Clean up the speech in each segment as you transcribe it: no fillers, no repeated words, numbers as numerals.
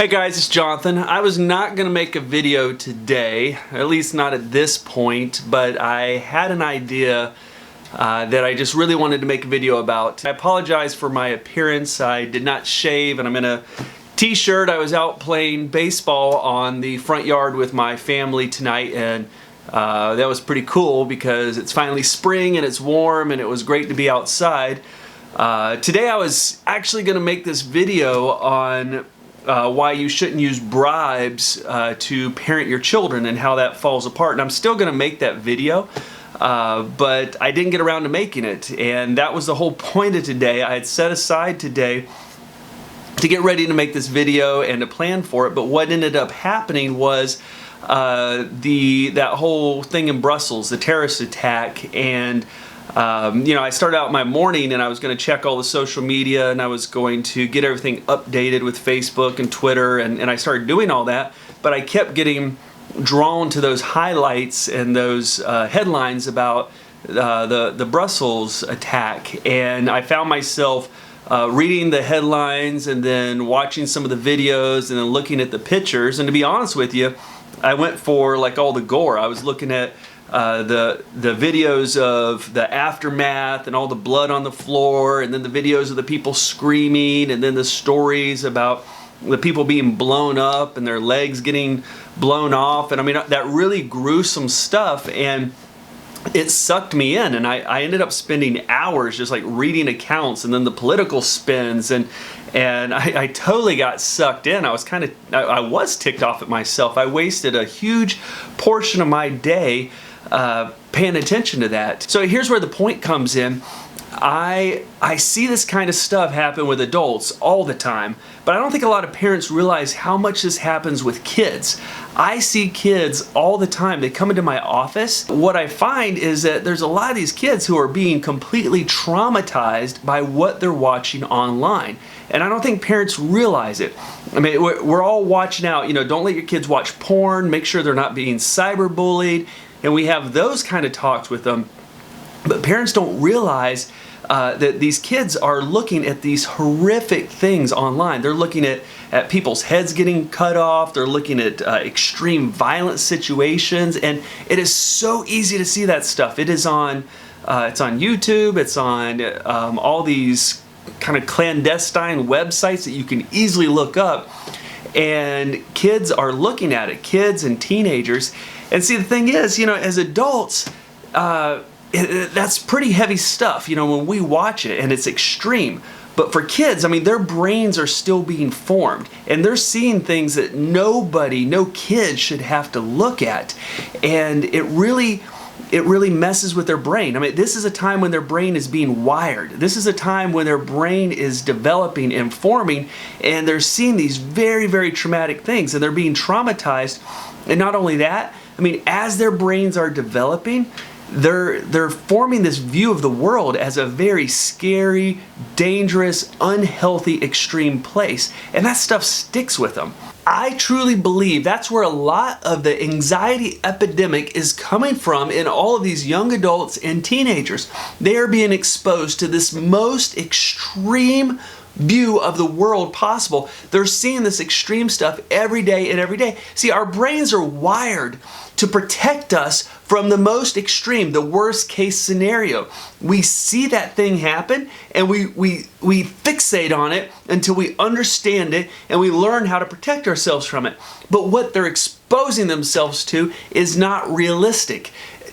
Hey guys, it's Jonathan. I was not going to make a video today, at least not at this point, but I had an idea that I just really wanted to make a video about. I apologize for my appearance. I did not shave and I'm in a t-shirt. I was out playing baseball on the front yard with my family tonight, and that was pretty cool because it's finally spring and it's warm and it was great to be outside. Today I was actually going to make this video on why you shouldn't use bribes to parent your children and how that falls apart. And I'm still going to make that video, but I didn't get around to making it. And that was the whole point of today. I had set aside today to get ready to make this video and to plan for it. But what ended up happening was that whole thing in Brussels, the terrorist attack, and you know, I started out my morning and I was going to check all the social media and I was going to get everything updated with Facebook and Twitter, and I started doing all that, but I kept getting drawn to those highlights and those headlines about the Brussels attack, and I found myself reading the headlines and then watching some of the videos and then looking at the pictures, and to be honest with you, I went for like all the gore. I was looking at the videos of the aftermath and all the blood on the floor, and then the videos of the people screaming, and then the stories about the people being blown up and their legs getting blown off, and I mean that really gruesome stuff, and it sucked me in, and I ended up spending hours just like reading accounts and then the political spins, and I totally got sucked in. I was ticked off at myself. I wasted a huge portion of my day paying attention to that. So here's where the point comes in. I see this kind of stuff happen with adults all the time, but I don't think a lot of parents realize how much this happens with kids. I see kids all the time. They come into my office. What I find is that there's a lot of these kids who are being completely traumatized by what they're watching online. And I don't think parents realize it. I mean, we're all watching out, you know, don't let your kids watch porn, make sure they're not being cyberbullied, and we have those kind of talks with them. But parents don't realize that these kids are looking at these horrific things online. They're looking at people's heads getting cut off. They're looking at extreme violent situations, and it is so easy to see that stuff. It's on YouTube. It's on all these kind of clandestine websites that you can easily look up, and kids are looking at it. Kids and teenagers. And see, the thing is, you know, as adults, that's pretty heavy stuff, you know, when we watch it, and it's extreme. But for kids, I mean, their brains are still being formed, and they're seeing things that no kid should have to look at, and it really messes with their brain. I mean, this is a time when their brain is being wired. This is a time when their brain is developing and forming, and they're seeing these very, very traumatic things, and they're being traumatized. And not only that, I mean, as their brains are developing, they're forming this view of the world as a very scary, dangerous, unhealthy, extreme place. And that stuff sticks with them. I truly believe that's where a lot of the anxiety epidemic is coming from in all of these young adults and teenagers. They are being exposed to this most extreme view of the world possible. They're seeing this extreme stuff every day and every day. See, our brains are wired to protect us from the most extreme, the worst case scenario. We see that thing happen and we fixate on it until we understand it and we learn how to protect ourselves from it. But what they're exposing themselves to is not realistic.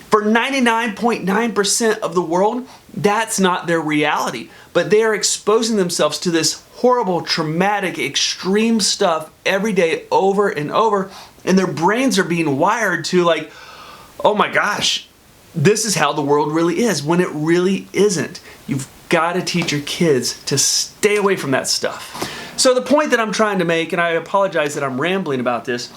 For 99.9% of the world, that's not their reality. But they are exposing themselves to this horrible, traumatic, extreme stuff every day over and over, and their brains are being wired to like, oh my gosh, this is how the world really is, when it really isn't. You've got to teach your kids to stay away from that stuff. So the point that I'm trying to make, and I apologize that I'm rambling about this,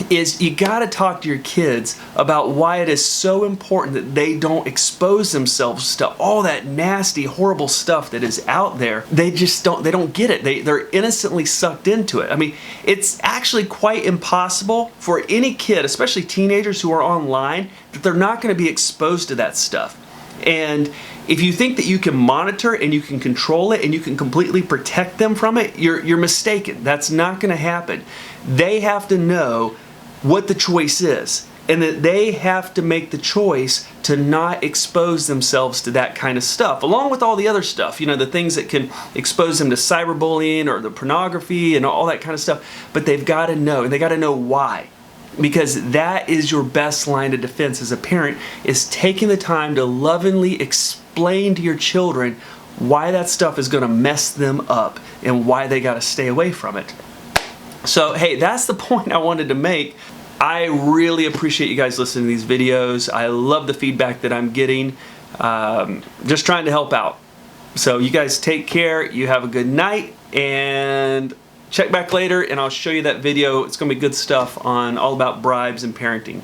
is you got to talk to your kids about why it is so important that they don't expose themselves to all that nasty, horrible stuff that is out there. They don't get it. They're innocently sucked into it. I mean, it's actually quite impossible for any kid, especially teenagers who are online, that they're not going to be exposed to that stuff. And if you think that you can monitor and you can control it and you can completely protect them from it, you're mistaken. That's not going to happen. They have to know what the choice is, and that they have to make the choice to not expose themselves to that kind of stuff, along with all the other stuff, you know, the things that can expose them to cyberbullying or the pornography and all that kind of stuff. But they've got to know, and they got to know why. Because that is your best line of defense as a parent, is taking the time to lovingly explain to your children why that stuff is going to mess them up and why they got to stay away from it. So hey, that's the point I wanted to make. I really appreciate you guys listening to these videos. I love the feedback that I'm getting. Just trying to help out. So you guys take care. You have a good night, and check back later and I'll show you that video. It's going to be good stuff on all about bribes and parenting.